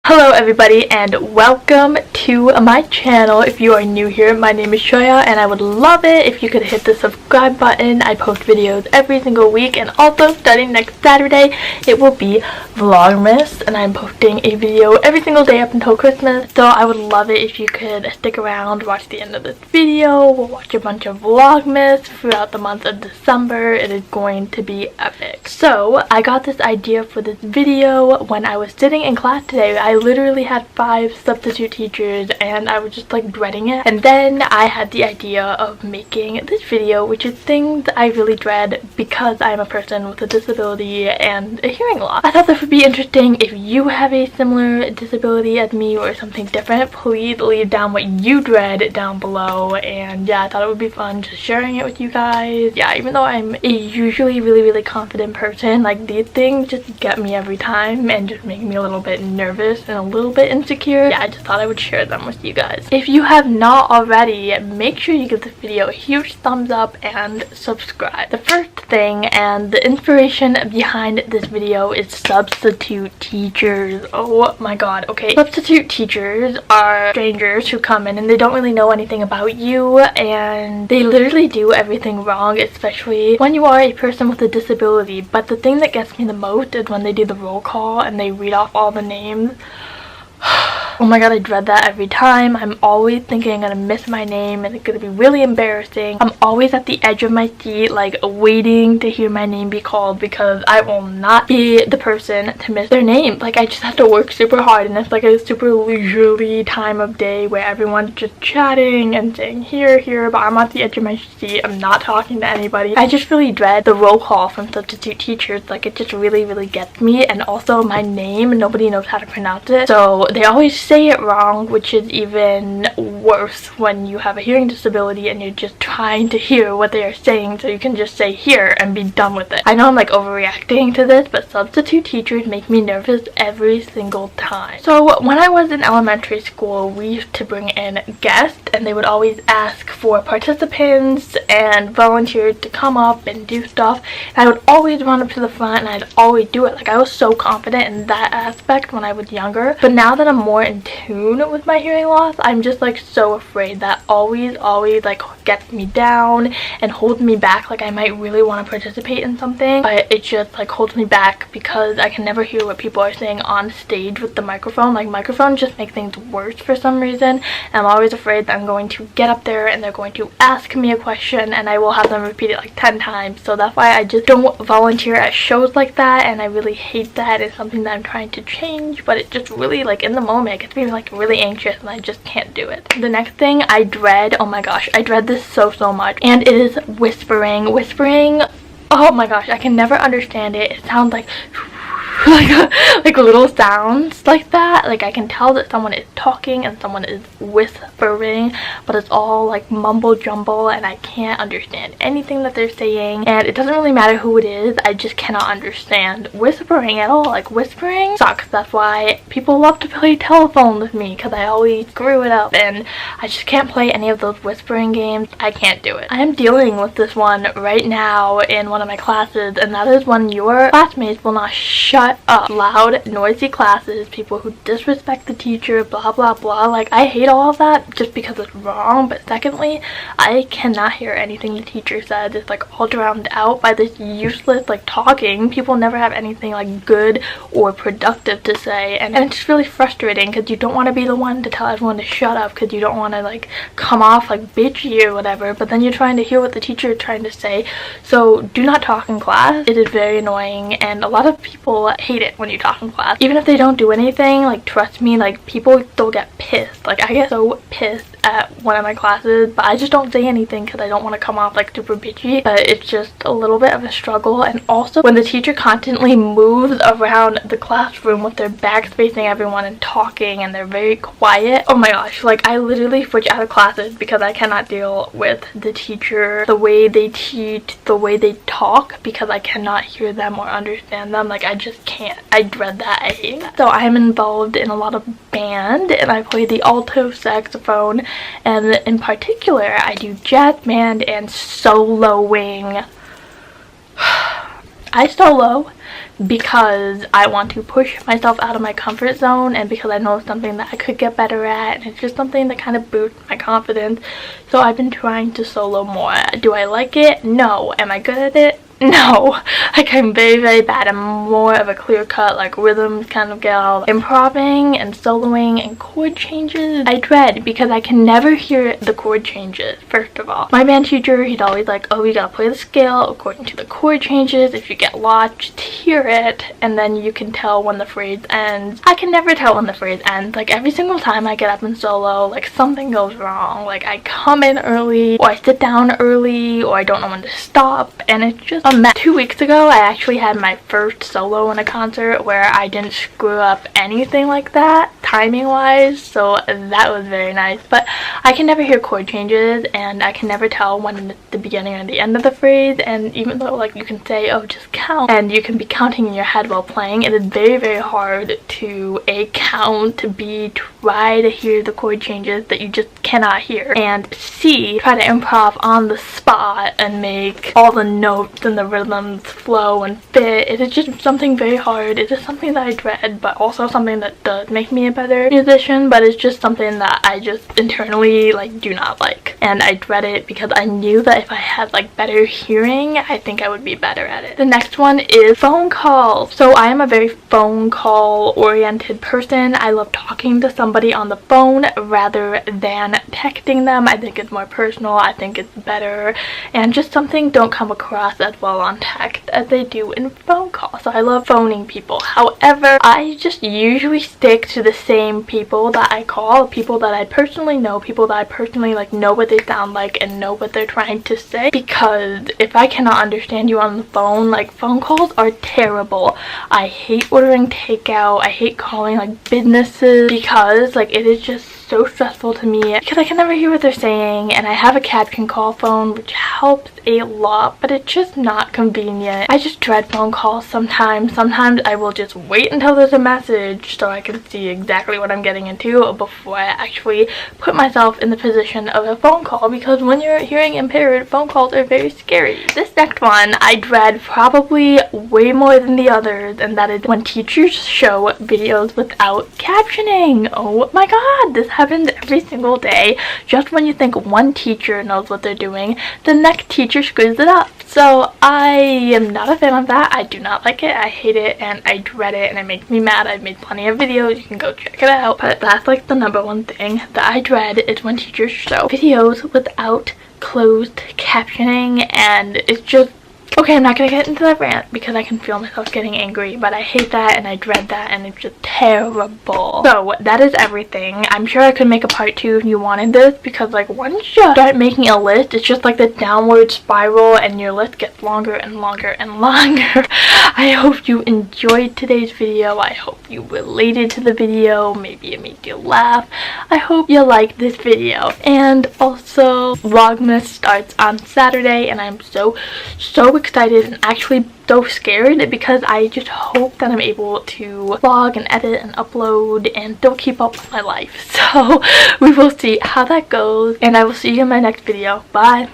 Hello everybody and welcome to my channel. If you are new here, my name is Shoya and I would love it if you could hit the subscribe button. I post videos every single week, and also starting next Saturday it will be Vlogmas and I'm posting a video every single day up until Christmas. So I would love it if you could stick around, watch the end of this video. We'll watch a bunch of Vlogmas throughout the month of December. It is going to be epic. So I got this idea for this video when I was sitting in class today. I literally had 5 substitute teachers and I was just like dreading it, and then I had the idea of making this video, which is things I really dread because I'm a person with a disability and a hearing loss. I thought this would be interesting. If you have a similar disability as me or something different, please leave down what you dread down below. And yeah, I thought it would be fun just sharing it with you guys. Yeah, even though I'm a usually really confident person, like these things just get me every time and just make me a little bit nervous and a little bit insecure. Yeah, I just thought I would share them with you guys. If you have not already, make sure you give this video a huge thumbs up and subscribe. The first thing and the inspiration behind this video is substitute teachers. Oh my god. Okay, substitute teachers are strangers who come in and they don't really know anything about you, and they literally do everything wrong, especially when you are a person with a disability. But the thing that gets me the most is when they do the roll call and they read off all the names. Oh my god, I dread that every time. I'm always thinking I'm gonna miss my name and it's gonna be really embarrassing. I'm always at the edge of my seat, like waiting to hear my name be called, because I will not be the person to miss their name. Like, I just have to work super hard, and it's like a super leisurely time of day where everyone's just chatting and saying here, but I'm at the edge of my seat. I'm not talking to anybody. I just really dread the roll call from substitute teachers. Like, it just really gets me. And also my name, nobody knows how to pronounce it, so they always say it wrong, which is even worse when you have a hearing disability and you're just trying to hear what they are saying so you can just say here and be done with it. I know I'm like overreacting to this, but substitute teachers make me nervous every single time. So when I was in elementary school, we used to bring in guests and they would always ask for participants and volunteers to come up and do stuff, and I would always run up to the front and I'd always do it. Like, I was so confident in that aspect when I was younger, but now that I'm more in tune with my hearing loss, I'm just like so afraid. That always like gets me down and holds me back. Like, I might really want to participate in something, but it just like holds me back because I can never hear what people are saying on stage with the microphone. Like, microphones just make things worse for some reason, and I'm always afraid that I'm going to get up there and they're going to ask me a question and I will have them repeat it like 10 times. So that's why I just don't volunteer at shows like that, and I really hate that. It's something that I'm trying to change, but it just really, like, in the moment it gets me like really anxious and I just can't do it. The next thing I dread, oh my gosh, I dread this so much, and it is whispering. Oh my gosh, I can never understand it. It sounds like like little sounds like that. Like, I can tell that someone is talking and someone is whispering, but it's all like mumble jumble and I can't understand anything that they're saying, and it doesn't really matter who it is. I just cannot understand whispering at all. Like, whispering sucks. That's why people love to play telephone with me, because I always screw it up and I just can't play any of those whispering games. I can't do it. I am dealing with this one right now in one of my classes, and that is when your classmates will not shut up. Loud, noisy classes, people who disrespect the teacher, blah blah. Like, I hate all of that just because it's wrong, but secondly, I cannot hear anything the teacher says. It's like all drowned out by this useless like talking. People never have anything like good or productive to say, and it's just really frustrating because you don't want to be the one to tell everyone to shut up because you don't want to like come off like bitchy or whatever, but then you're trying to hear what the teacher is trying to say. So do not talk in class. It is very annoying, and a lot of people hate it when you talk in class. Even if they don't do anything, like, trust me, like, people still get pissed. Like, I get so pissed at one of my classes, but I just don't say anything because I don't want to come off like super bitchy. But it's just a little bit of a struggle. And also when the teacher constantly moves around the classroom with their backs facing everyone and talking and they're very quiet, oh my gosh, like, I literally switch out of classes because I cannot deal with the teacher, the way they teach, the way they talk, because I cannot hear them or understand them. Like, I just can't. I dread that. I hate that. So I'm involved in a lot of band and I play the alto saxophone, and in particular I do jazz band and soloing. I solo because I want to push myself out of my comfort zone, and because I know it's something that I could get better at, and it's just something that kind of boosts my confidence. So I've been trying to solo more. Do I like it? No. Am I good at it? No. Like, I'm very, very bad. I'm more of a clear-cut, like, rhythms kind of gal. Improving and soloing and chord changes, I dread, because I can never hear the chord changes, first of all. My band teacher, he'd always like, oh, you gotta play the scale according to the chord changes. If you get lost, just hear it, and then you can tell when the phrase ends. I can never tell when the phrase ends. Like, every single time I get up and solo, like, something goes wrong. Like, I come in early, or I sit down early, or I don't know when to stop, and it's just 2 weeks ago, I actually had my first solo in a concert where I didn't screw up anything like that, timing-wise, so that was very nice. But I can never hear chord changes, and I can never tell when it's the beginning or the end of the phrase, and even though, like, you can say, oh, just count, and you can be counting in your head while playing, it is very, very hard to A, count, B, try to hear the chord changes that you just cannot hear, and C, try to improv on the spot and make all the notes and the rhythms flow and fit. It is just something very hard. It is something that I dread, but also something that does make me a better musician, but it's just something that I just internally, like, do not like, and I dread it because I knew that if I had, like, better hearing, I think I would be better at it. The next one is phone calls. So I am a very phone call oriented person. I love talking to somebody on the phone rather than texting them. I think it's more personal. I think it's better, and just something don't come across as well on text as they do in phone calls. So I love phoning people. However, I just usually stick to the same people that I call, people that I personally know, people that I personally, like, know what they sound like and know what they're trying to say, because if I cannot understand you on the phone, like, phone calls are terrible. I hate ordering takeout. I hate calling, like, businesses, because, like, it is just so stressful to me because I can never hear what they're saying, and I have a caption call phone which helps a lot, but it's just not convenient. I just dread phone calls sometimes. Sometimes I will just wait until there's a message so I can see exactly what I'm getting into before I actually put myself in the position of a phone call, because when you're hearing impaired, phone calls are very scary. This next one I dread probably way more than the others, and that is when teachers show videos without captioning. Oh my god, this happens every single day. Just when you think one teacher knows what they're doing, the next teacher screws it up. So I am not a fan of that. I do not like it. I hate it, and I dread it, and it makes me mad. I've made plenty of videos. You can go check it out. But that's, like, the number one thing that I dread is when teachers show videos without closed captioning, and it's just... Okay, I'm not gonna get into that rant because I can feel myself getting angry, but I hate that and I dread that, and it's just terrible. So that is everything. I'm sure I could make a part 2 if you wanted this, because, like, once you start making a list, it's just like the downward spiral, and your list gets longer and longer and longer. I hope you enjoyed today's video. I hope you related to the video. Maybe it made you laugh. I hope you liked this video. And also, Vlogmas starts on Saturday, and I'm so excited and actually so scared, because I just hope that I'm able to vlog and edit and upload and still keep up with my life. So we will see how that goes, and I will see you in my next video. Bye.